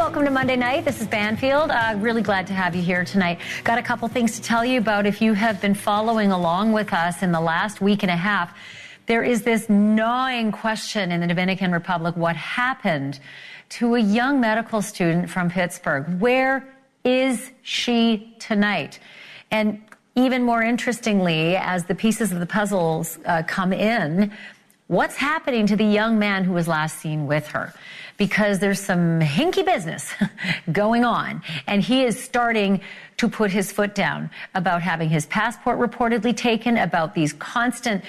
Welcome to Monday night. This is Banfield. Really glad to have you here tonight. Got a couple things to tell you about if you have been following along with us in the last week and a half. There is this gnawing question in the Dominican Republic. What happened to a young medical student from Pittsburgh? Where is she tonight? And even more interestingly, as the pieces of the puzzles come in, what's happening to the young man who was last seen with her? Because there's some hinky business going on, and he is starting to put his foot down about having his passport reportedly taken, about these constant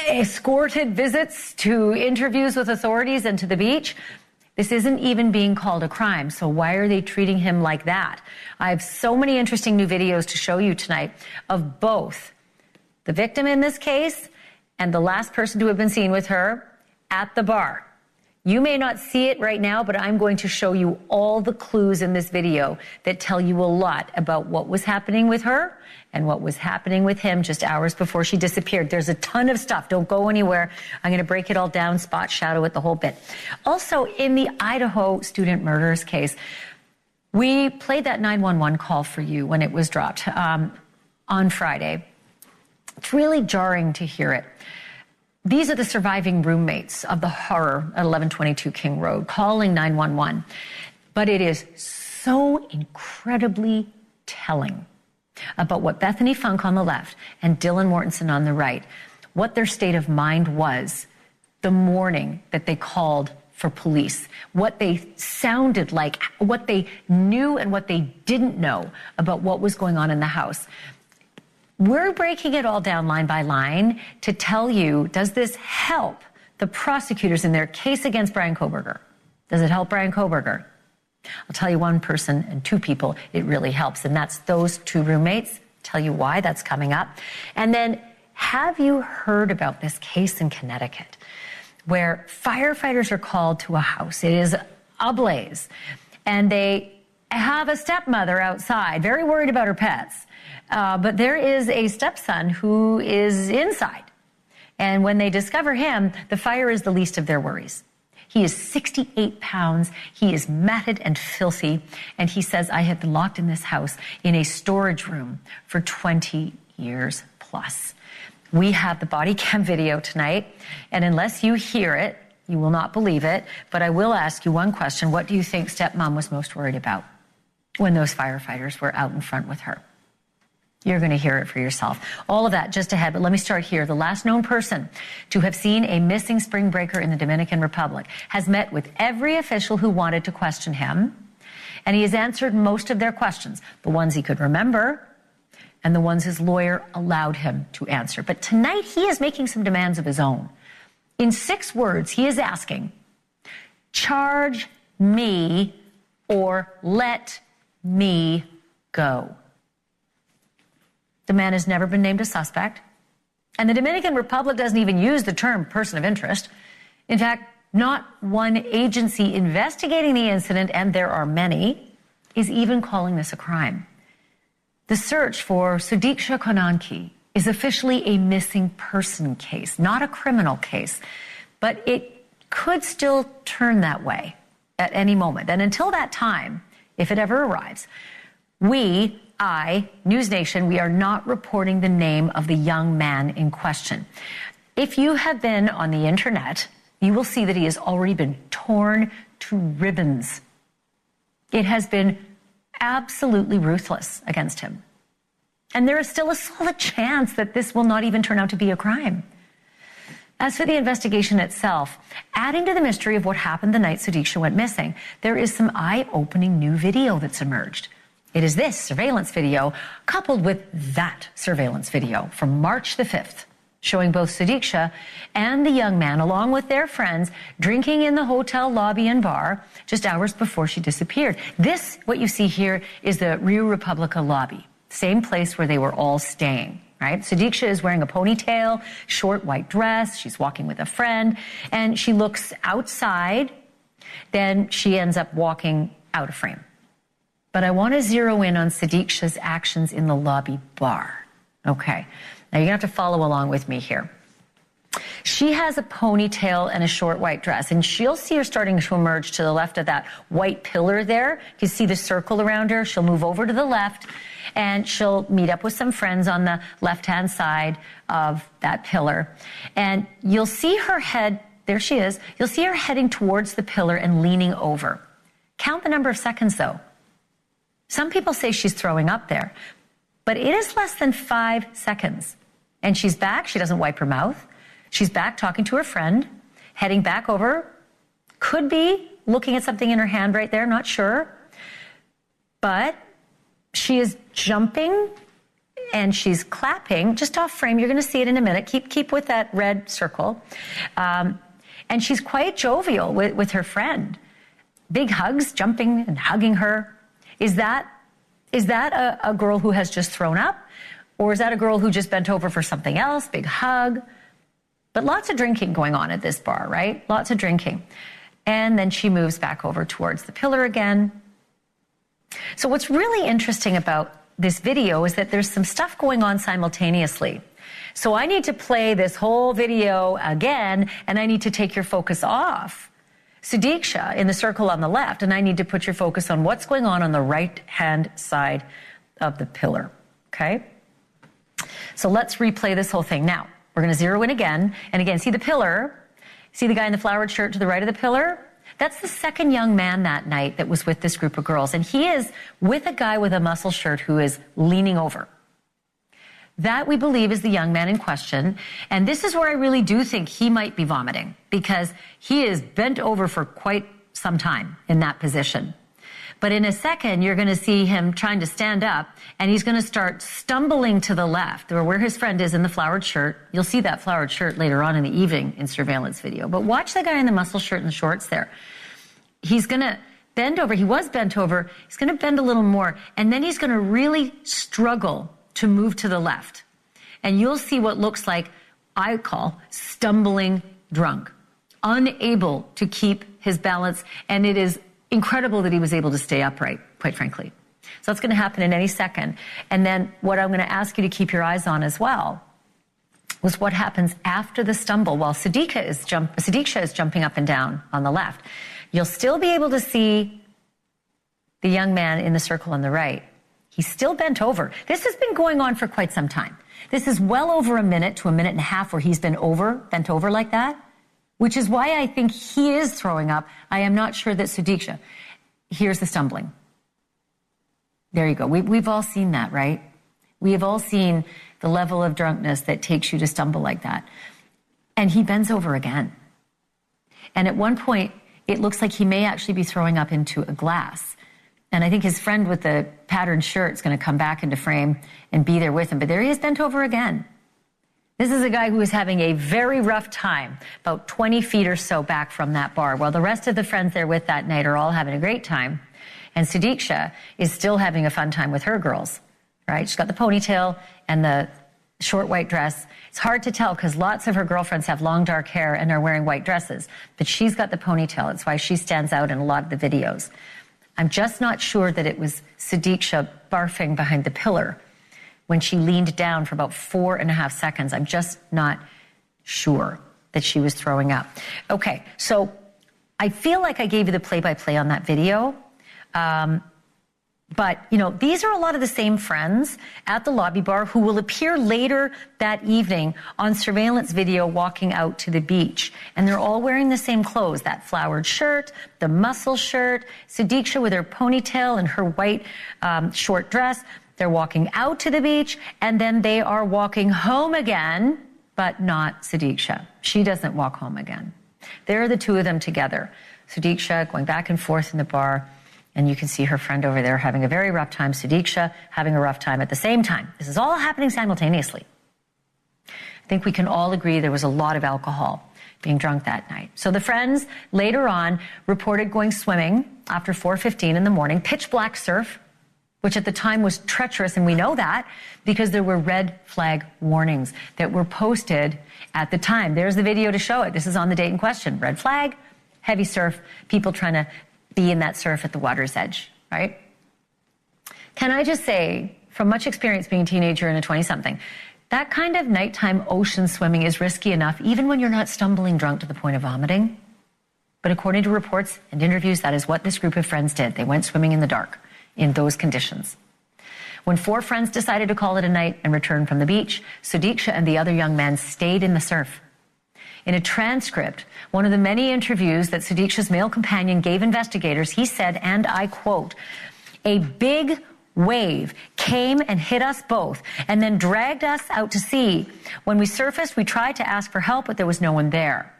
escorted visits to interviews with authorities and to the beach. This isn't even being called a crime, so why are they treating him like that? I have so many interesting new videos to show you tonight of both the victim in this case and the last person to have been seen with her at the bar. You may not see it right now, but I'm going to show you all the clues in this video that tell you a lot about what was happening with her and what was happening with him just hours before she disappeared. There's a ton of stuff. Don't go anywhere. I'm going to break it all down, spot, shadow it, the whole bit. Also, in the Idaho student murders case, we played that 911 call for you when it was dropped on Friday. It's really jarring to hear it. These are the surviving roommates of the horror at 1122 King Road calling 911. But it is so incredibly telling about what Bethany Funk on the left and Dylan Mortensen on the right, what their state of mind was the morning that they called for police, what they sounded like, what they knew and what they didn't know about what was going on in the house. We're breaking it all down line by line to tell you, does this help the prosecutors in their case against Brian Kohberger? Does it help Brian Kohberger? I'll tell you one person and two people it really helps, and that's those two roommates. Tell you why, that's coming up. And then, have you heard about this case in Connecticut where firefighters are called to a house? It is ablaze, and they have a stepmother outside, very worried about her pets. But there is a stepson who is inside. And when they discover him, the fire is the least of their worries. He is 68 pounds. He is matted and filthy. And he says, I have been locked in this house in a storage room for 20 years plus. We have the body cam video tonight. And unless you hear it, you will not believe it. But I will ask you one question. What do you think stepmom was most worried about when those firefighters were out in front with her? You're going to hear it for yourself. All of that just ahead, but let me start here. The last known person to have seen a missing spring breaker in the Dominican Republic has met with every official who wanted to question him, and he has answered most of their questions, the ones he could remember and the ones his lawyer allowed him to answer. But tonight he is making some demands of his own. In 6 words, he is asking, charge me or let me go. The man has never been named a suspect, and the Dominican Republic doesn't even use the term person of interest. In fact, not one agency investigating the incident, and there are many, is even calling this a crime. The search for Sudiksha Konanki is officially a missing person case, not a criminal case, but it could still turn that way at any moment. And until that time, if it ever arrives, NewsNation, we are not reporting the name of the young man in question. If you have been on the internet, you will see that he has already been torn to ribbons. It has been absolutely ruthless against him. And there is still a solid chance that this will not even turn out to be a crime. As for the investigation itself, adding to the mystery of what happened the night Sudiksha went missing, there is some eye-opening new video that's emerged. It is this surveillance video coupled with that surveillance video from March the 5th, showing both Sudiksha and the young man, along with their friends, drinking in the hotel lobby and bar just hours before she disappeared. This, what you see here, is the Rio Republica lobby, same place where they were all staying, right? Sudiksha is wearing a ponytail, short white dress. She's walking with a friend, and she looks outside. Then she ends up walking out of frame. But I want to zero in on Sudiksha's actions in the lobby bar. Okay. Now you're going to have to follow along with me here. She has a ponytail and a short white dress, and you'll see her starting to emerge to the left of that white pillar there. You see the circle around her. She'll move over to the left, and she'll meet up with some friends on the left-hand side of that pillar. And you'll see her head, there she is, you'll see her heading towards the pillar and leaning over. Count the number of seconds, though. Some people say she's throwing up there, but it is less than 5 seconds. And she's back. She doesn't wipe her mouth. She's back talking to her friend, heading back over. Could be looking at something in her hand right there, not sure. But she is jumping and she's clapping just off frame. You're going to see it in a minute. Keep with that red circle. And she's quite jovial with her friend. Big hugs, jumping and hugging her. Is that a girl who has just thrown up? Or is that a girl who just bent over for something else? Big hug. But lots of drinking going on at this bar, right? Lots of drinking. And then she moves back over towards the pillar again. So what's really interesting about this video is that there's some stuff going on simultaneously. So I need to play this whole video again, and I need to take your focus off Sadiksha in the circle on the left, and I need to put your focus on what's going on the right-hand side of the pillar, okay? So let's replay this whole thing. Now, we're going to zero in again. And again, see the pillar? See the guy in the flowered shirt to the right of the pillar? That's the second young man that night that was with this group of girls. And he is with a guy with a muscle shirt who is leaning over. That, we believe, is the young man in question. And this is where I really do think he might be vomiting, because he is bent over for quite some time in that position. But in a second, you're going to see him trying to stand up, and he's going to start stumbling to the left, or where his friend is in the flowered shirt. You'll see that flowered shirt later on in the evening in surveillance video. But watch the guy in the muscle shirt and the shorts there. He's going to bend over. He was bent over. He's going to bend a little more, and then he's going to really struggle to move to the left. And you'll see what looks like, I call, stumbling drunk, unable to keep his balance, and it is incredible that he was able to stay upright, quite frankly. So that's going to happen in any second. And then what I'm going to ask you to keep your eyes on as well was what happens after the stumble while Sadiksha is jumping up and down on the left. You'll still be able to see the young man in the circle on the right. He's still bent over. This has been going on for quite some time. This is well over a minute to a minute and a half where he's been bent over like that, which is why I think he is throwing up. I am not sure that Sadiksha. Here's the stumbling. There you go. We've all seen that, right? We have all seen the level of drunkenness that takes you to stumble like that. And he bends over again. And at one point, it looks like he may actually be throwing up into a glass. And I think his friend with the patterned shirt is going to come back into frame and be there with him. But there he is, bent over again. This is a guy who is having a very rough time, about 20 feet or so back from that bar, while the rest of the friends they're with that night are all having a great time. And Sadiksha is still having a fun time with her girls, right? She's got the ponytail and the short white dress. It's hard to tell because lots of her girlfriends have long dark hair and are wearing white dresses. But she's got the ponytail. It's why she stands out in a lot of the videos. I'm just not sure that it was Sadiksha barfing behind the pillar when she leaned down for about 4.5 seconds. I'm just not sure that she was throwing up. Okay, so I feel like I gave you the play-by-play on that video. But, you know, these are a lot of the same friends at the lobby bar who will appear later that evening on surveillance video walking out to the beach. And they're all wearing the same clothes, that flowered shirt, the muscle shirt, Sadiksha with her ponytail and her white short dress. They're walking out to the beach, and then they are walking home again, but not Sadiksha. She doesn't walk home again. There are the two of them together. Sadiksha going back and forth in the bar, and you can see her friend over there having a very rough time. Sadiksha having a rough time at the same time. This is all happening simultaneously. I think we can all agree there was a lot of alcohol being drunk that night. So the friends later on reported going swimming after 4:15 in the morning, pitch black surf, which at the time was treacherous, and we know that because there were red flag warnings that were posted at the time. There's the video to show it. This is on the date in question. Red flag, heavy surf, people trying to be in that surf at the water's edge, right? Can I just say, from much experience being a teenager and a 20-something, That kind of nighttime ocean swimming is risky enough, even when you're not stumbling drunk to the point of vomiting. But according to reports and interviews, that is what this group of friends did. They went swimming in the dark in those conditions. When 4 friends decided to call it a night and return from the beach, Sudiksha and the other young men stayed in the surf. In a transcript, one of the many interviews that Sudiksha's male companion gave investigators, he said, and I quote, "A big wave came and hit us both and then dragged us out to sea. When we surfaced, we tried to ask for help, but there was no one there."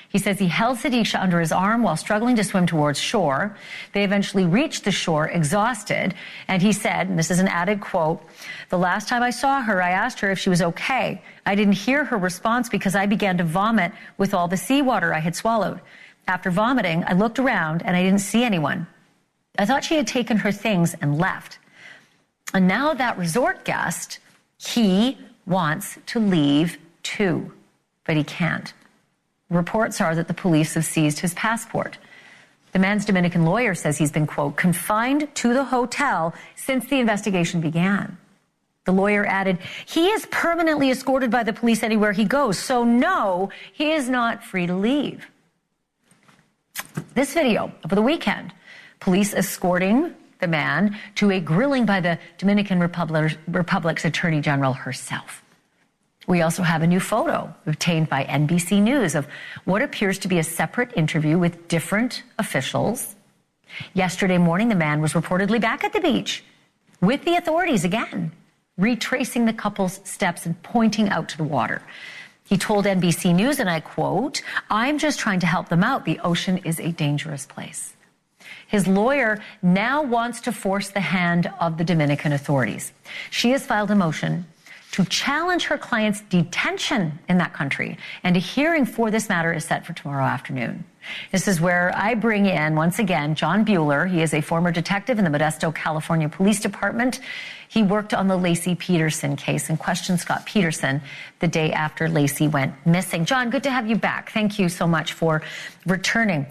He says he held Sudiksha under his arm while struggling to swim towards shore. They eventually reached the shore exhausted. And he said, and this is an added quote, "The last time I saw her, I asked her if she was okay. I didn't hear her response because I began to vomit with all the seawater I had swallowed. After vomiting, I looked around and I didn't see anyone. I thought she had taken her things and left." And now that resort guest, he wants to leave too, but he can't. Reports are that the police have seized his passport. The man's Dominican lawyer says he's been, quote, "confined to the hotel since the investigation began." The lawyer added, "He is permanently escorted by the police anywhere he goes, so no, he is not free to leave." This video over the weekend, police escorting the man to a grilling by the Dominican Republic's Attorney General herself. We also have a new photo obtained by NBC News of what appears to be a separate interview with different officials. Yesterday morning, the man was reportedly back at the beach with the authorities again, retracing the couple's steps and pointing out to the water. He told NBC News, and I quote, "I'm just trying to help them out. The ocean is a dangerous place." His lawyer now wants to force the hand of the Dominican authorities. She has filed a motion to challenge her client's detention in that country, and a hearing for this matter is set for tomorrow afternoon. This is where I bring in, once again, John Buehler. He is a former detective in the Modesto, California Police Department. He worked on the Lacey Peterson case and questioned Scott Peterson the day after Lacey went missing. John, good to have you back. Thank you so much for returning.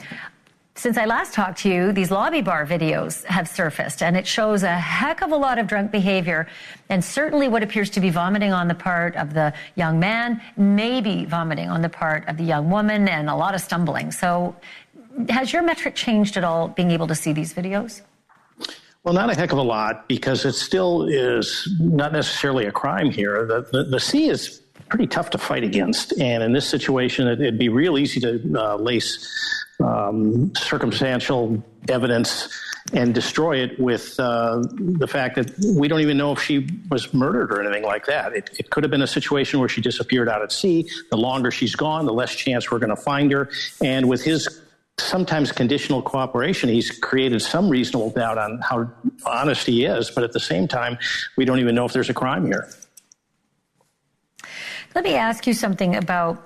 Since I last talked to you, these lobby bar videos have surfaced, and it shows a heck of a lot of drunk behavior, and certainly what appears to be vomiting on the part of the young man, maybe vomiting on the part of the young woman, and a lot of stumbling. So has your metric changed at all, being able to see these videos? Well, not a heck of a lot, because it still is not necessarily a crime here. The sea is pretty tough to fight against, and in this situation, it'd be real easy to lace circumstantial evidence and destroy it with the fact that we don't even know if she was murdered or anything like that. It could have been a situation where she disappeared out at sea. The longer she's gone, the less chance we're going to find her. And with his sometimes conditional cooperation, he's created some reasonable doubt on how honest he is. But at the same time, we don't even know if there's a crime here. Let me ask you something about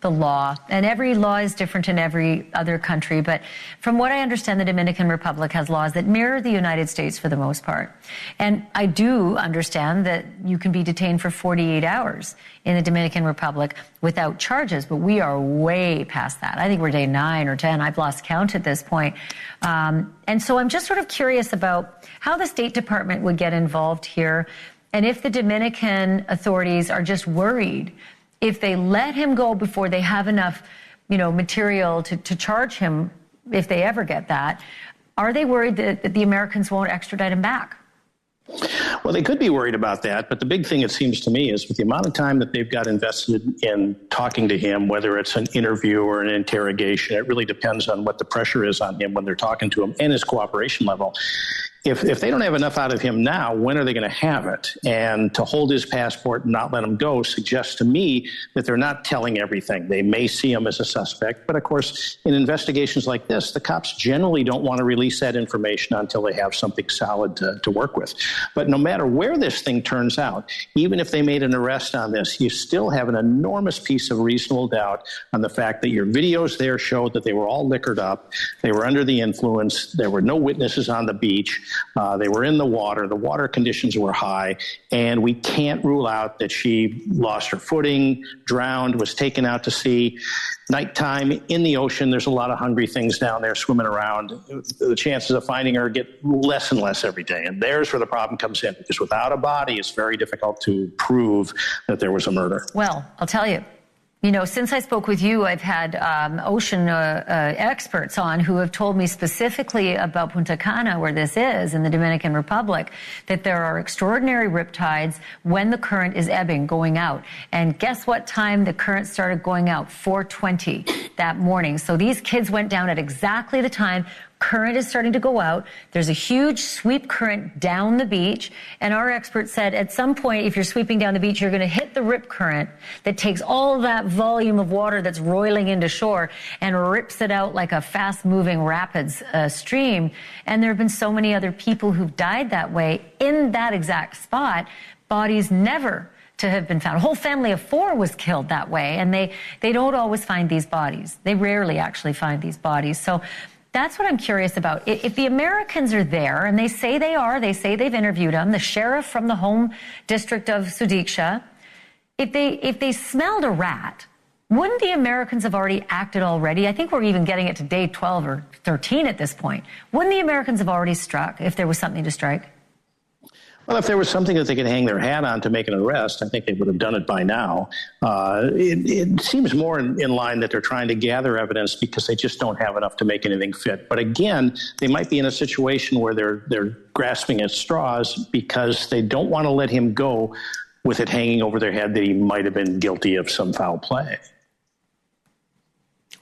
the law, and every law is different in every other country, but from what I understand, the Dominican Republic has laws that mirror the United States for the most part. And I do understand that you can be detained for 48 hours in the Dominican Republic without charges, but we are way past that. I think we're day 9 or 10. I've lost count at this point. And so I'm just sort of curious about how the State Department would get involved here, and if the Dominican authorities are just worried if they let him go before they have enough, material to charge him, if they ever get that, are they worried that the Americans won't extradite him back? Well, they could be worried about that, but the big thing, it seems to me, is with the amount of time that they've got invested in talking to him, whether it's an interview or an interrogation, it really depends on what the pressure is on him when they're talking to him and his cooperation level. If they don't have enough out of him now, when are they going to have it? And to hold his passport and not let him go suggests to me that they're not telling everything. They may see him as a suspect, but of course, in investigations like this, the cops generally don't want to release that information until they have something solid to work with. But no matter where this thing turns out, even if they made an arrest on this, you still have an enormous piece of reasonable doubt on the fact that your videos there showed that they were all liquored up, they were under the influence, there were no witnesses on the beach. They were in the water. The water conditions were high, and we can't rule out that she lost her footing, drowned, was taken out to sea. Nighttime in the ocean, there's a lot of hungry things down there swimming around. The chances of finding her get less and less every day. And there's where the problem comes in, because without a body, it's very difficult to prove that there was a murder. Well, I'll tell you. You know, since I spoke with you, I've had ocean experts on who have told me specifically about Punta Cana, where this is, in the Dominican Republic, that there are extraordinary riptides when the current is ebbing, going out. And guess what time the current started going out? 4:20 that morning. So these kids went down at exactly the time current is starting to go out. There's a huge sweep current down the beach. And our expert said at some point, if you're sweeping down the beach, you're going to hit the rip current that takes all that volume of water that's roiling into shore and rips it out like a fast moving rapids stream. And there have been so many other people who've died that way in that exact spot. Bodies never to have been found. A whole family of 4 was killed that way. And they don't always find these bodies. They rarely actually find these bodies. So that's what I'm curious about. If the Americans are there, and they say they are, they say they've interviewed them, the sheriff from the home district of Sudiksha, if they smelled a rat, wouldn't the Americans have already acted already? I think we're even getting it to day 12 or 13 at this point. Wouldn't the Americans have already struck if there was something to strike? Well, if there was something that they could hang their hat on to make an arrest, I think they would have done it by now. It seems more in line that they're trying to gather evidence because they just don't have enough to make anything fit. But again, they might be in a situation where they're grasping at straws because they don't want to let him go with it hanging over their head that he might have been guilty of some foul play.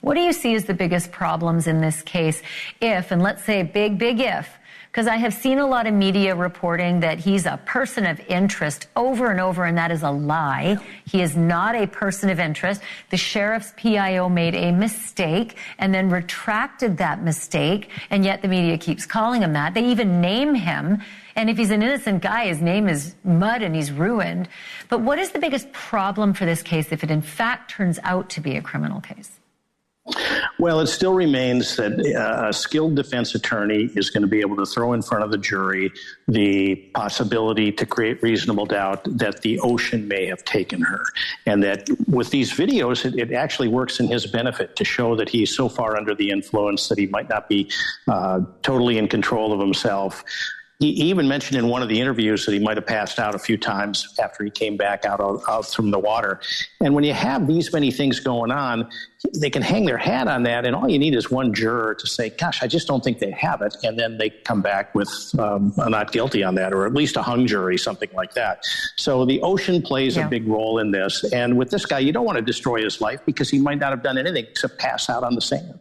What do you see as the biggest problems in this case if, and let's say big if, because I have seen a lot of media reporting that he's a person of interest over and over, and that is a lie. He is not a person of interest. The sheriff's PIO made a mistake and then retracted that mistake, and yet the media keeps calling him that. They even name him, and if he's an innocent guy, his name is mud and he's ruined. But what is the biggest problem for this case if it in fact turns out to be a criminal case? Well, it still remains that a skilled defense attorney is going to be able to throw in front of the jury the possibility to create reasonable doubt that the ocean may have taken her. And that with these videos, it actually works in his benefit to show that he's so far under the influence that he might not be totally in control of himself. He even mentioned in one of the interviews that he might have passed out a few times after he came back out from the water. And when you have these many things going on, they can hang their hat on that, and all you need is one juror to say, gosh, I just don't think they have it, and then they come back with a not guilty on that, or at least a hung jury, something like that. So the ocean plays a big role in this. And with this guy, you don't want to destroy his life because he might not have done anything except pass out on the sand.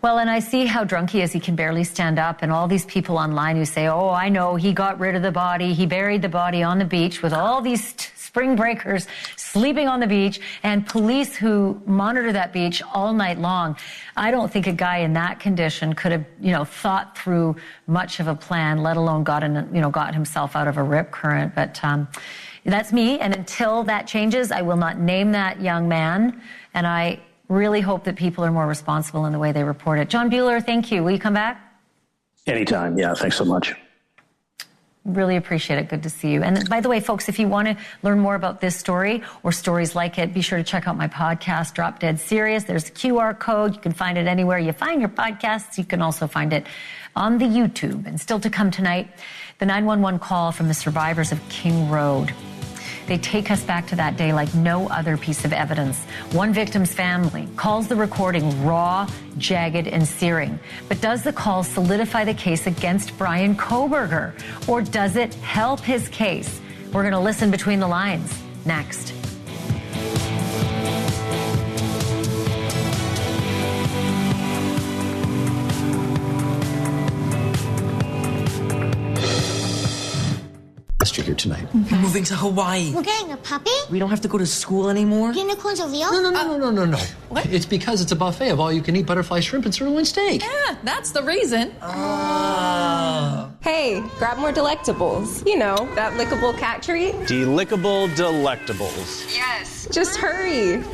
Well, and I see how drunk he is. He can barely stand up. And all these people online who say, oh, I know, he got rid of the body. He buried the body on the beach with all these spring breakers sleeping on the beach and police who monitor that beach all night long. I don't think a guy in that condition could have, thought through much of a plan, let alone got himself out of a rip current. But that's me. And until that changes, I will not name that young man. And I really hope that people are more responsible in the way they report it. John Buehler, thank you. Will you come back? Anytime. Yeah, thanks so much. Really appreciate it. Good to see you. And by the way, folks, if you want to learn more about this story or stories like it, be sure to check out my podcast, Drop Dead Serious. There's a QR code. You can find it anywhere you find your podcasts. You can also find it on the YouTube. And still to come tonight, the 911 call from the survivors of King Road. They take us back to that day like no other piece of evidence. One victim's family calls the recording raw, jagged, and searing. But does the call solidify the case against Brian Kohberger? Or does it help his case? We're going to listen between the lines next. You're here tonight. We're moving to Hawaii. We're getting a puppy? We don't have to go to school anymore. Unicorns are real? No. What? It's because it's a buffet of all-you-can-eat butterfly shrimp and sirloin steak. Yeah, that's the reason. Hey, grab more delectables. You know, that lickable cat treat. Delickable delectables. Yes. Just hurry.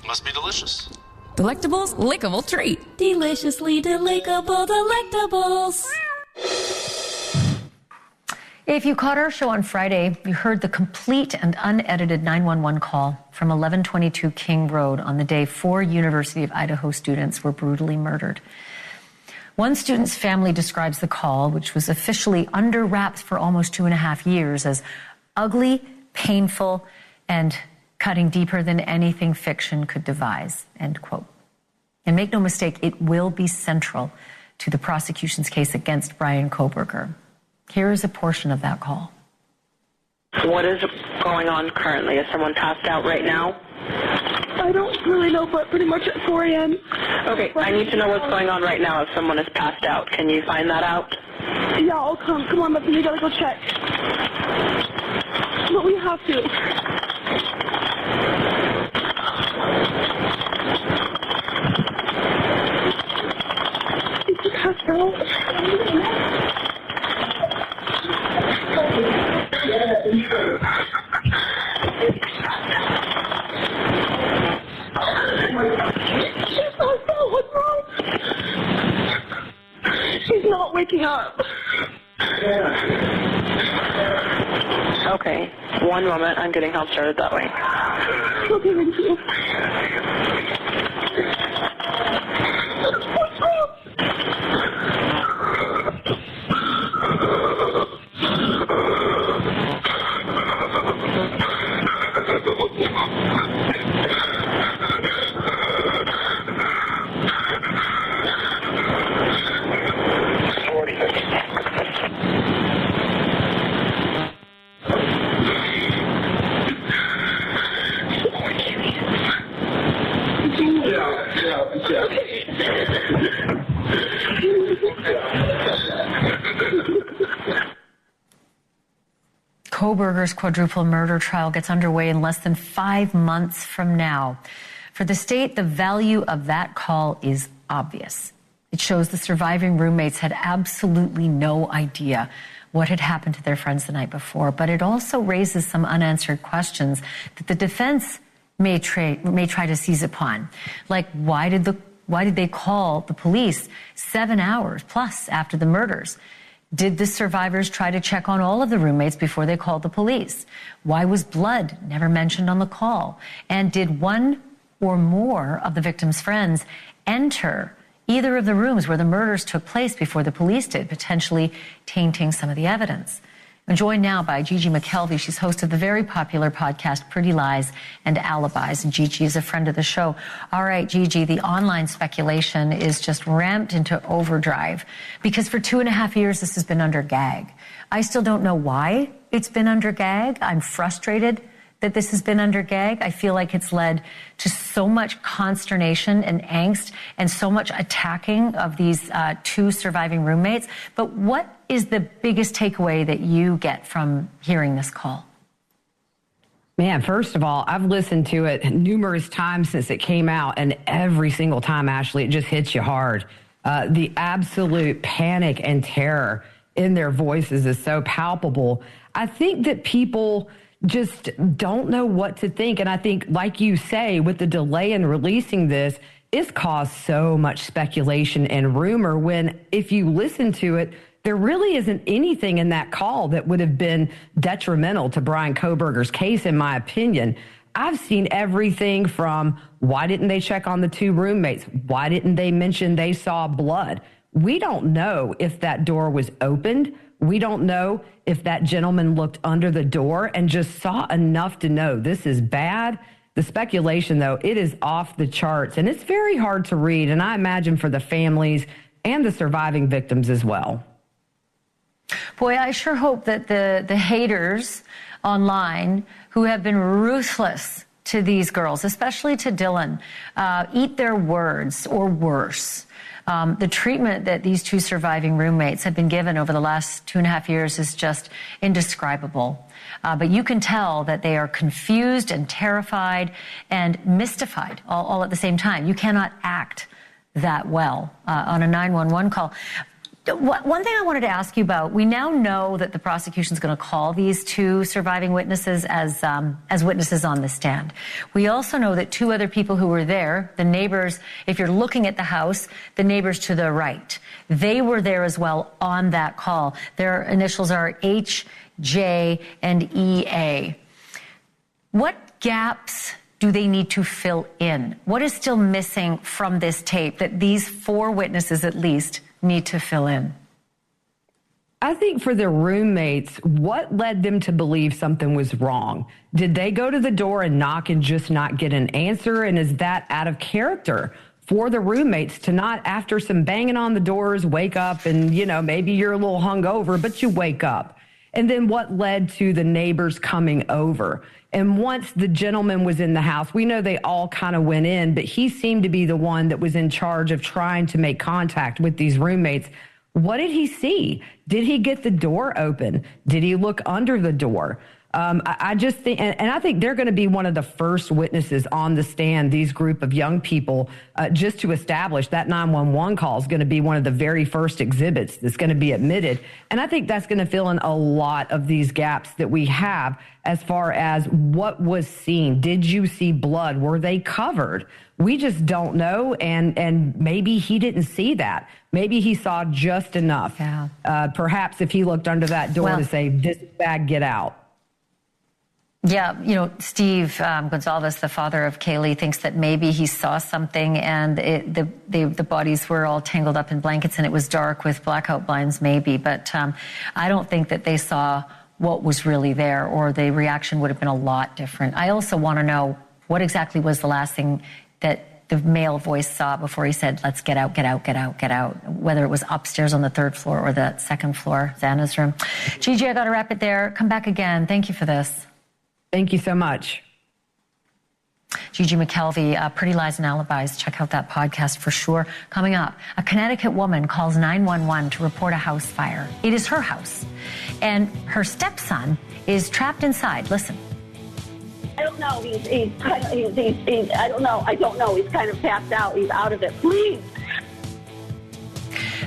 Must be delicious. Delectables, lickable treat. Deliciously delectable Delectables. If you caught our show on Friday, you heard the complete and unedited 911 call from 1122 King Road on the day 4 University of Idaho students were brutally murdered. One student's family describes the call, which was officially under wraps for almost 2.5 years, as ugly, painful, and cutting deeper than anything fiction could devise, end quote. And make no mistake, it will be central to the prosecution's case against Bryan Kohberger. Here is a portion of that call. What is going on currently? Is someone passed out right now? I don't really know, but pretty much at 4 a.m. Okay, I need to know what's going on right now if someone is passed out. Can you find that out? Yeah, I'll come. Come on, but we gotta go check. But we have to. Is he passed out? What's wrong? She's not waking up. Okay, one moment. I'm getting help started that way. Okay, thank you. What's wrong? Kohberger's quadruple murder trial gets underway in less than 5 months from now. For the state, the value of that call is obvious. It shows the surviving roommates had absolutely no idea what had happened to their friends the night before, but it also raises some unanswered questions that the defense may try to seize upon. Like, why did they call the police 7 hours plus after the murders? Did the survivors try to check on all of the roommates before they called the police? Why was blood never mentioned on the call? And did one or more of the victim's friends enter either of the rooms where the murders took place before the police did, potentially tainting some of the evidence? I'm joined now by Gigi McKelvey. She's host of the very popular podcast, Pretty Lies and Alibis. And Gigi is a friend of the show. All right, Gigi, the online speculation is just ramped into overdrive because for 2.5 years, this has been under gag. I still don't know why it's been under gag. I'm frustrated that this has been under gag. I feel like it's led to so much consternation and angst and so much attacking of these 2 surviving roommates. But what is the biggest takeaway that you get from hearing this call? Man, first of all, I've listened to it numerous times since it came out, and every single time, Ashleigh, it just hits you hard. The absolute panic and terror in their voices is so palpable. I think that people just don't know what to think. And I think, like you say, with the delay in releasing this, it's caused so much speculation and rumor when, if you listen to it, there really isn't anything in that call that would have been detrimental to Bryan Kohberger's case, in my opinion. I've seen everything from why didn't they check on the 2 roommates? Why didn't they mention they saw blood? We don't know if that door was opened. We don't know if that gentleman looked under the door and just saw enough to know this is bad. The speculation, though, it is off the charts, and it's very hard to read, and I imagine for the families and the surviving victims as well. Boy, I sure hope that the haters online who have been ruthless to these girls, especially to Dylan, eat their words or worse. The treatment that these 2 surviving roommates have been given over the last 2.5 years is just indescribable. But you can tell that they are confused and terrified and mystified all at the same time. You cannot act that well on a 911 call. One thing I wanted to ask you about, we now know that the prosecution is going to call these two surviving witnesses as witnesses on the stand. We also know that two other people who were there, the neighbors, if you're looking at the house, the neighbors to the right, they were there as well on that call. Their initials are H, J, and EA. What gaps do they need to fill in? What is still missing from this tape that these four witnesses at least need to fill in? I think for the roommates, what led them to believe something was wrong? Did they go to the door and knock and just not get an answer? And is that out of character for the roommates to not, after some banging on the doors, wake up and, you know, maybe you're a little hungover, but you wake up? And then what led to the neighbors coming over? And once the gentleman was in the house, we know they all kind of went in, but he seemed to be the one that was in charge of trying to make contact with these roommates. What did he see? Did he get the door open? Did he look under the door? I just think, and I think they're going to be one of the first witnesses on the stand, these group of young people, just to establish that 911 call is going to be one of the very first exhibits that's going to be admitted. And I think that's going to fill in a lot of these gaps that we have as far as what was seen. Did you see blood? Were they covered? We just don't know, and maybe he didn't see that. Maybe he saw just enough. Yeah. Perhaps if he looked under that door to say, this is bad, get out. Yeah, you know, Steve Gonzalez, the father of Kaylee, thinks that maybe he saw something and the bodies were all tangled up in blankets and it was dark with blackout blinds maybe. But I don't think that they saw what was really there, or the reaction would have been a lot different. I also want to know what exactly was the last thing that the male voice saw before he said, let's get out, get out, get out, get out, whether it was upstairs on the third floor or the second floor, Xana's room. Gigi, I got to wrap it there. Come back again. Thank you for this. Thank you so much. Gigi McKelvey, Pretty Lies and Alibis. Check out that podcast for sure. Coming up, a Connecticut woman calls 911 to report a house fire. It is her house, and her stepson is trapped inside. Listen. I don't know. He's I don't know. He's kind of passed out. He's out of it. Please.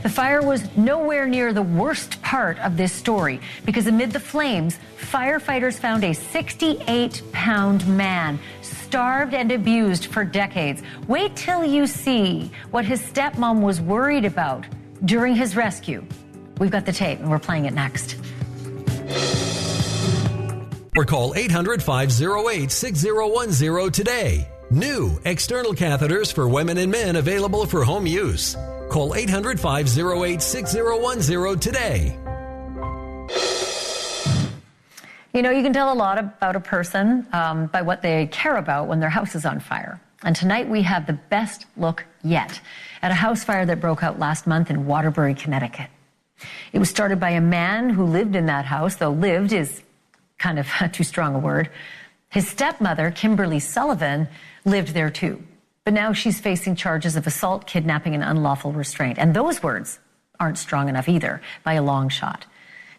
The fire was nowhere near the worst part of this story, because amid the flames, firefighters found a 68-pound man starved and abused for decades. Wait till you see what his stepmom was worried about during his rescue. We've got the tape, and we're playing it next. Or call 800-508-6010 today. New external catheters for women and men available for home use. Call 800-508-6010 today. You know, you can tell a lot about a person by what they care about when their house is on fire. And tonight we have the best look yet at a house fire that broke out last month in Waterbury, Connecticut. It was started by a man who lived in that house, though lived is kind of too strong a word. His stepmother, Kimberly Sullivan, lived there too. But now she's facing charges of assault, kidnapping, and unlawful restraint. And those words aren't strong enough either, by a long shot,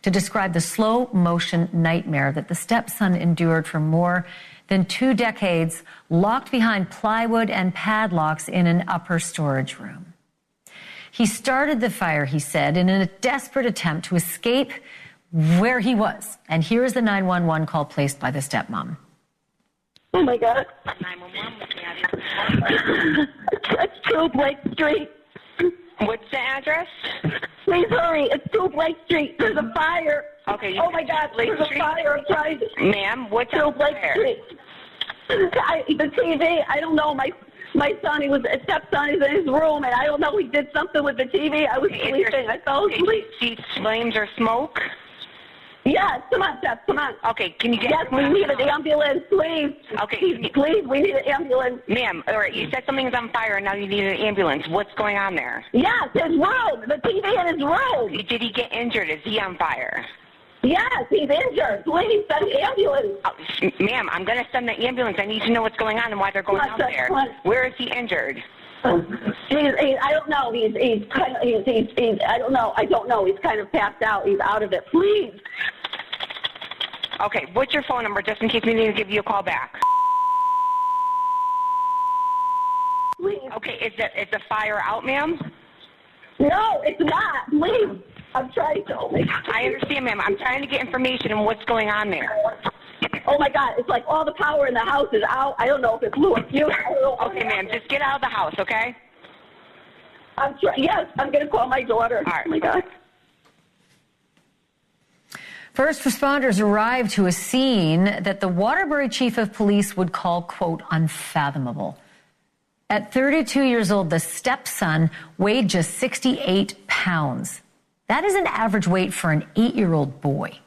to describe the slow-motion nightmare that the stepson endured for more than 2 decades, locked behind plywood and padlocks in an upper storage room. He started the fire, he said, in a desperate attempt to escape where he was. And here is the 911 call placed by the stepmom. Oh, my God. 911, it's 2 Blake Street. What's the address? Please hurry. It's 2 Blake Street. There's a fire. Okay. Oh, my God. There's a fire. Ma'am, what's 2 Blake Street. The TV, I don't know. My son, a stepson, is in his room, and I don't know. He did something with the TV. I was sleeping. I fell asleep. See flames or smoke? Yes, come on, Steph, come on. Okay, can you get... Yes, we need an ambulance, please. Okay. Please, we need an ambulance. Ma'am, all right, you said something's on fire and now you need an ambulance. What's going on there? Yes, his room, the TV in his room. Did he get injured? Is he on fire? Yes, he's injured. Please, send the ambulance. Oh, ma'am, I'm going to send the ambulance. I need to know what's going on and why they're going out there. Where is he injured? I don't know. He's I don't know. He's kind of passed out. He's out of it. Please. Okay, what's your phone number just in case we need to give you a call back? Please. Okay, is the fire out, ma'am? No, it's not. Please. I'm trying to. I understand, ma'am. I'm trying to get information on what's going on there. Oh, my God. It's like all the power in the house is out. I don't know if it's blew a fuse. Okay, ma'am. Just get out of the house, okay? Yes, I'm going to call my daughter. All right. Oh, my God. First responders arrived to a scene that the Waterbury chief of police would call, quote, unfathomable. At 32 years old, the stepson weighed just 68 pounds. That is an average weight for an 8-year-old boy.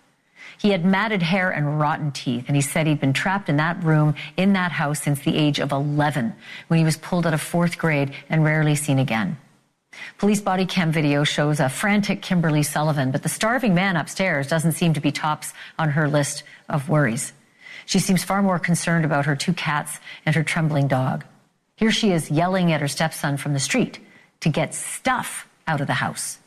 He had matted hair and rotten teeth, and he said he'd been trapped in that room, in that house, since the age of 11, when he was pulled out of 4th grade and rarely seen again. Police body cam video shows a frantic Kimberly Sullivan, but the starving man upstairs doesn't seem to be tops on her list of worries. She seems far more concerned about her 2 cats and her trembling dog. Here she is yelling at her stepson from the street to get stuff out of the house.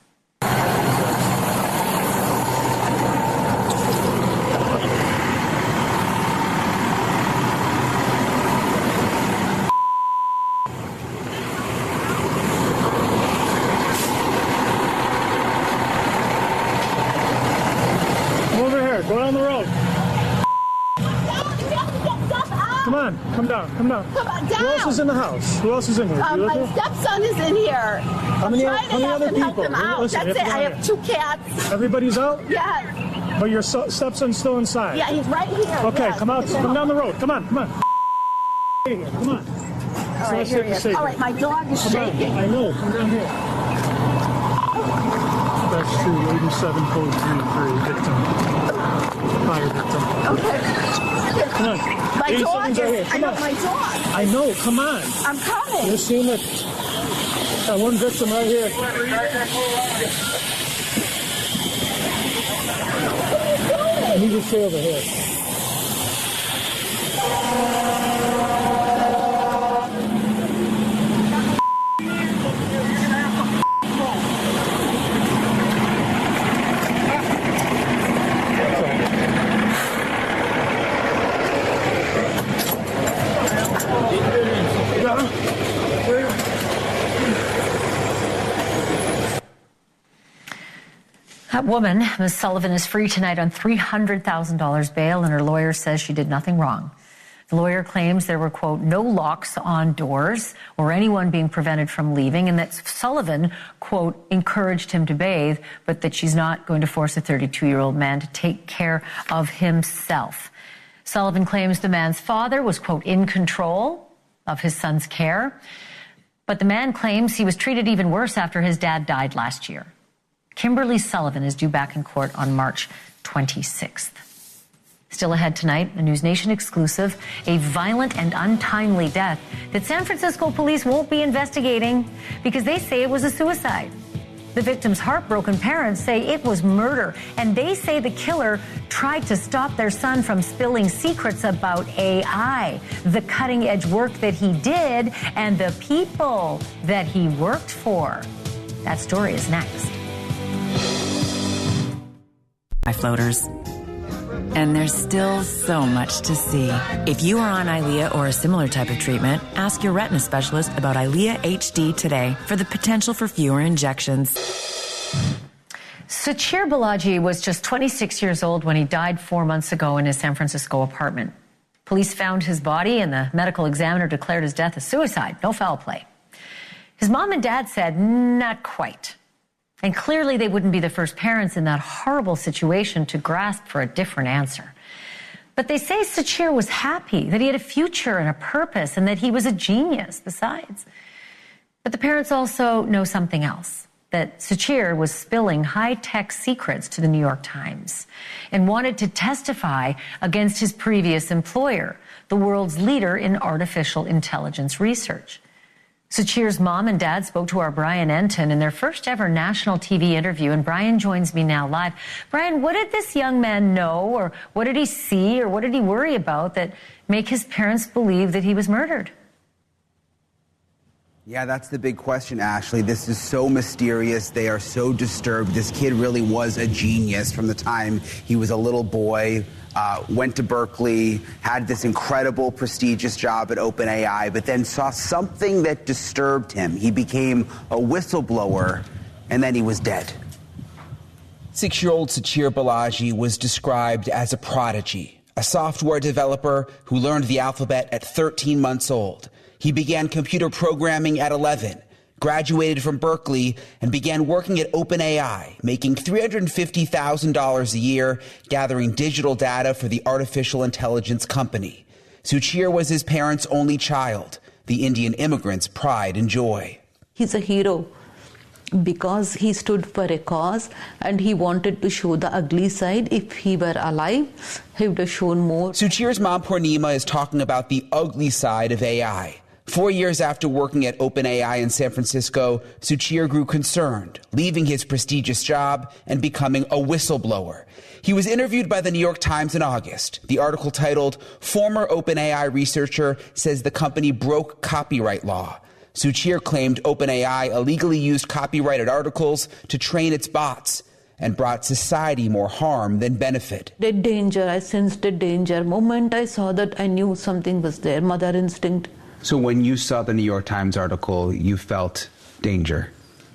Go down the road. Come on, come down. Come on, down. Who else is in the house? Who else is in here? My stepson is in here. How many other people? Help him out. Listen, that's it. I have 2 cats. Everybody's out? Yes. But your stepson's still inside? Yeah, he's right here. Okay, yes. come out. Come down the road. Come on. Come on. All right, here he is. All right, my dog is shaking. I know. Come down here. That's true. 87 code 33 victim. Fire victim. Okay. Come on. My dog is. Right here. I know my dog. I know. Come on. I'm coming. You're seeing it. Got one victim right here. I need to stay over here. That woman, Ms. Sullivan, is free tonight on $300,000 bail, and her lawyer says she did nothing wrong. The lawyer claims there were, quote, no locks on doors or anyone being prevented from leaving, and that Sullivan, quote, encouraged him to bathe, but that she's not going to force a 32-year-old man to take care of himself. Sullivan claims the man's father was, quote, in control of his son's care, but the man claims he was treated even worse after his dad died last year. Kimberly Sullivan is due back in court on March 26th. Still ahead tonight, a NewsNation exclusive, a violent and untimely death that San Francisco police won't be investigating because they say it was a suicide. The victim's heartbroken parents say it was murder, and they say the killer tried to stop their son from spilling secrets about AI, the cutting-edge work that he did, and the people that he worked for. That story is next. My floaters. And there's still so much to see. If you are on Eylea or a similar type of treatment, ask your retina specialist about Eylea HD today for the potential for fewer injections. Sachir Balaji was just 26 years old when he died 4 months ago in his San Francisco apartment. Police found his body and the medical examiner declared his death a suicide, no foul play. His mom and dad said not quite. And clearly they wouldn't be the first parents in that horrible situation to grasp for a different answer. But they say Sachir was happy, that he had a future and a purpose, and that he was a genius besides. But the parents also know something else, that Sachir was spilling high-tech secrets to the New York Times and wanted to testify against his previous employer, the world's leader in artificial intelligence research. Sachir's mom and dad spoke to our Brian Enton in their first ever national TV interview, and Brian joins me now live. Brian, what did this young man know, or what did he see, or what did he worry about that make his parents believe that he was murdered? Yeah, that's the big question, Ashleigh. This is so mysterious. They are so disturbed. This kid really was a genius from the time he was a little boy. Went to Berkeley, had this incredible, prestigious job at OpenAI, but then saw something that disturbed him. He became a whistleblower and then he was dead. 6-year-old Sachir Balaji was described as a prodigy, a software developer who learned the alphabet at 13 months old. He began computer programming at 11, graduated from Berkeley, and began working at OpenAI, making $350,000 a year, gathering digital data for the artificial intelligence company. Sachir was his parents' only child, the Indian immigrant's pride and joy. He's a hero because he stood for a cause and he wanted to show the ugly side. If he were alive, he would have shown more. Sachir's mom, Purnima, is talking about the ugly side of AI. 4 years after working at OpenAI in San Francisco, Sachir grew concerned, leaving his prestigious job and becoming a whistleblower. He was interviewed by the New York Times in August. The article titled, "Former OpenAI Researcher Says the Company Broke Copyright Law." Sachir claimed OpenAI illegally used copyrighted articles to train its bots and brought society more harm than benefit. The danger, I sensed the danger. Moment I saw that, I knew something was there, mother instinct. So when you saw the New York Times article, you felt danger?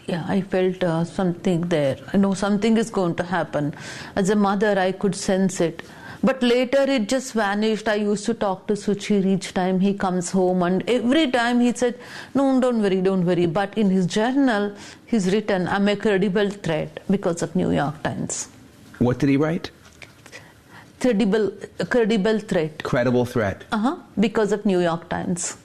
Yeah, I felt something there. I know something is going to happen. As a mother, I could sense it. But later it just vanished. I used to talk to Sachir each time he comes home, and every time he said, "No, don't worry, don't worry." But in his journal, he's written, "I'm a credible threat because of New York Times." What did he write? Credible threat. Credible threat. Because of New York Times.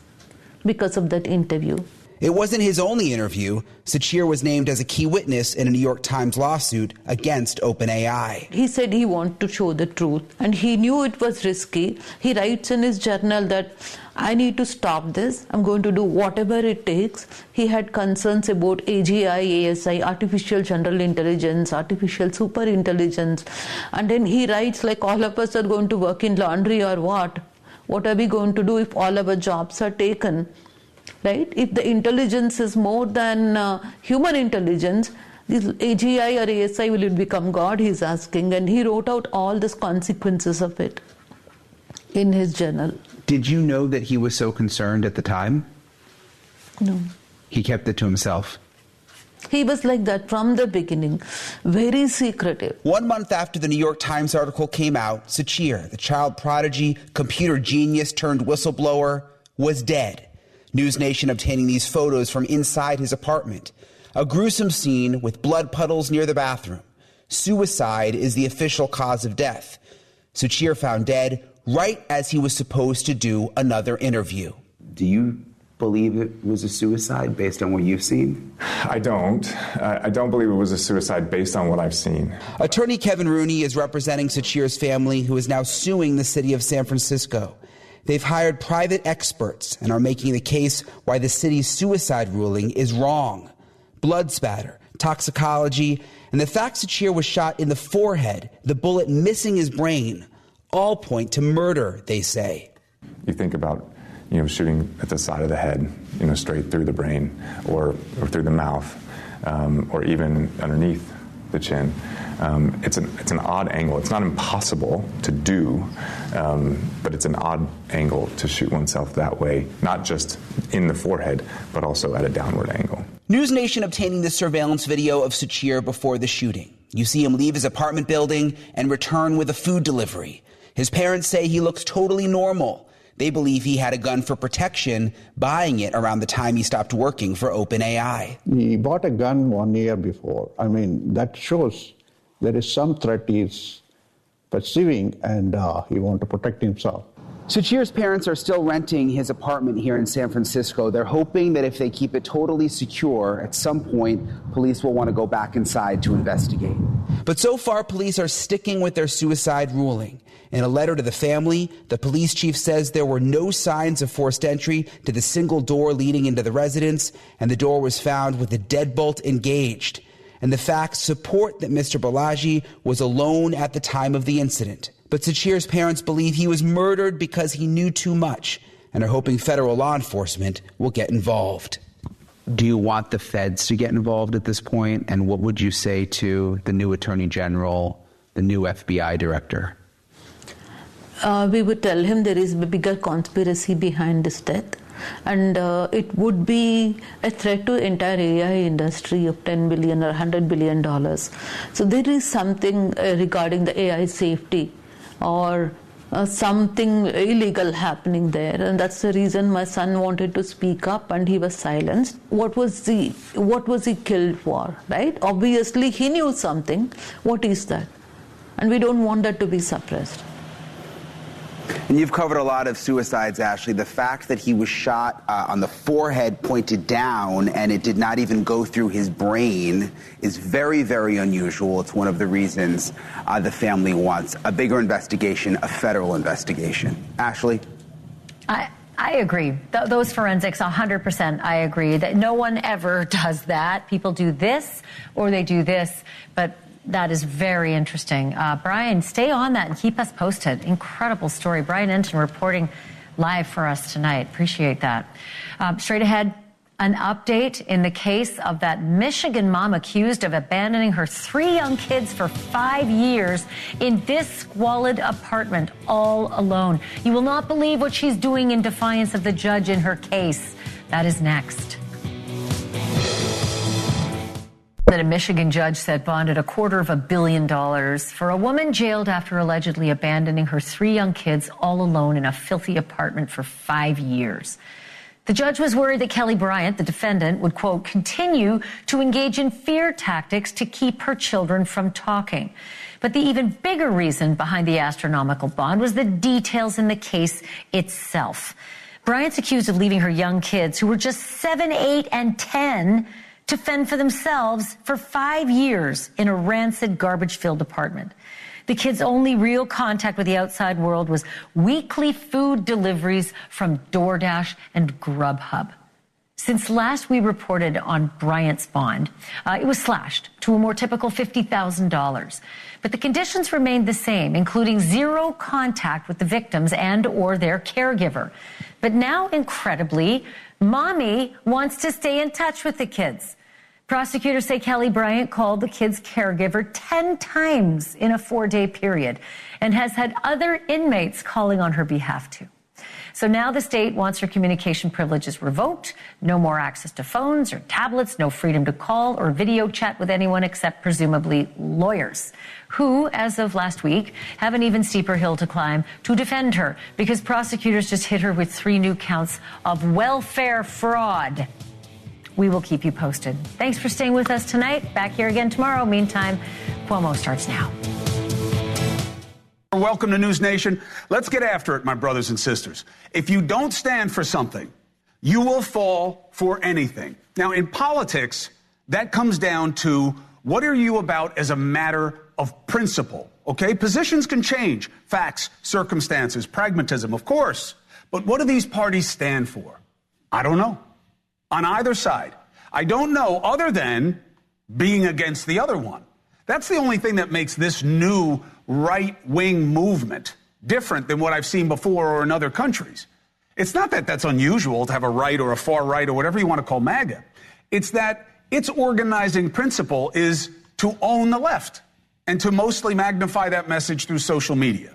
Because of that interview. It wasn't his only interview. Sachir was named as a key witness in a New York Times lawsuit against OpenAI. He said he wanted to show the truth, and he knew it was risky. He writes in his journal that, "I need to stop this. I'm going to do whatever it takes." He had concerns about AGI, ASI, artificial general intelligence, artificial superintelligence. And then he writes, like, all of us are going to work in laundry or what? What are we going to do if all our jobs are taken? Right? If the intelligence is more than human intelligence, this AGI or ASI, will it become God, he's asking. And he wrote out all the consequences of it in his journal. Did you know that he was so concerned at the time? No. He kept it to himself? He was like that from the beginning, very secretive. 1 month after the New York Times article came out, Sachir, the child prodigy, computer genius turned whistleblower, was dead. NewsNation obtaining these photos from inside his apartment. A gruesome scene with blood puddles near the bathroom. Suicide is the official cause of death. Sachir found dead right as he was supposed to do another interview. Do you believe it was a suicide based on what you've seen? I don't. I don't believe it was a suicide based on what I've seen. Attorney Kevin Rooney is representing Sachir's family, who is now suing the city of San Francisco. They've hired private experts and are making the case why the city's suicide ruling is wrong. Blood spatter, toxicology, and the fact Sachir was shot in the forehead, the bullet missing his brain, all point to murder, they say. You think about, shooting at the side of the head, straight through the brain or through the mouth, or even underneath the chin. It's an odd angle. It's not impossible to do, but it's an odd angle to shoot oneself that way, not just in the forehead, but also at a downward angle. NewsNation obtaining this surveillance video of Sachir before the shooting. You see him leave his apartment building and return with a food delivery. His parents say he looks totally normal. They believe he had a gun for protection, buying it around the time he stopped working for OpenAI. He bought a gun 1 year before. That shows there is some threat he's perceiving, and he wants to protect himself. Sachir's parents are still renting his apartment here in San Francisco. They're hoping that if they keep it totally secure, at some point, police will want to go back inside to investigate. But so far, police are sticking with their suicide ruling. In a letter to the family, the police chief says there were no signs of forced entry to the single door leading into the residence, and the door was found with the deadbolt engaged. And the facts support that Mr. Balaji was alone at the time of the incident. But Sachir's parents believe he was murdered because he knew too much and are hoping federal law enforcement will get involved. Do you want the feds to get involved at this point? And what would you say to the new Attorney General, the new FBI director? We would tell him there is a bigger conspiracy behind this death. And it would be a threat to entire AI industry of $10 billion or $100 billion. So there is something regarding the AI safety or something illegal happening there, and that's the reason my son wanted to speak up and he was silenced. What was he killed for, right? Obviously he knew something. What is that? And we don't want that to be suppressed. And you've covered a lot of suicides, Ashleigh. The fact that he was shot on the forehead, pointed down, and it did not even go through his brain is very, very unusual. It's one of the reasons the family wants a bigger investigation, a federal investigation. Ashleigh? I agree. Those forensics, 100%, I agree that no one ever does that. People do this or they do this, but that is very interesting. Brian, stay on that and keep us posted. Incredible story. Brian Enton reporting live for us tonight. Appreciate that. Straight ahead, an update in the case of that Michigan mom accused of abandoning her 3 young kids for 5 years in this squalid apartment all alone. You will not believe what she's doing in defiance of the judge in her case. That is next. That a Michigan judge set bonded $250 million for a woman jailed after allegedly abandoning her 3 young kids all alone in a filthy apartment for 5 years. The judge was worried that Kelly Bryant, the defendant, would, quote, continue to engage in fear tactics to keep her children from talking. But the even bigger reason behind the astronomical bond was the details in the case itself. Bryant's accused of leaving her young kids, who were just 7, 8, and 10, to fend for themselves for 5 years in a rancid, garbage-filled apartment. The kids' only real contact with the outside world was weekly food deliveries from DoorDash and Grubhub. Since last we reported on Bryant's bond, it was slashed to a more typical $50,000. But the conditions remained the same, including 0 contact with the victims and or their caregiver. But now, incredibly, Mommy wants to stay in touch with the kids. Prosecutors say Kelly Bryant called the kids' caregiver 10 times in a 4-day period and has had other inmates calling on her behalf too. So now the state wants her communication privileges revoked, no more access to phones or tablets, no freedom to call or video chat with anyone except presumably lawyers, who, as of last week, have an even steeper hill to climb to defend her because prosecutors just hit her with 3 new counts of welfare fraud. We will keep you posted. Thanks for staying with us tonight. Back here again tomorrow. Meantime, Cuomo starts now. Welcome to NewsNation. Let's get after it, my brothers and sisters. If you don't stand for something, you will fall for anything. Now, in politics, that comes down to what are you about as a matter of principle, okay? Positions can change, facts, circumstances, pragmatism, of course. But what do these parties stand for? I don't know. On either side. I don't know, other than being against the other one. That's the only thing that makes this new right-wing movement different than what I've seen before or in other countries. It's not that that's unusual to have a right or a far right or whatever you want to call MAGA. It's that its organizing principle is to own the left and to mostly magnify that message through social media.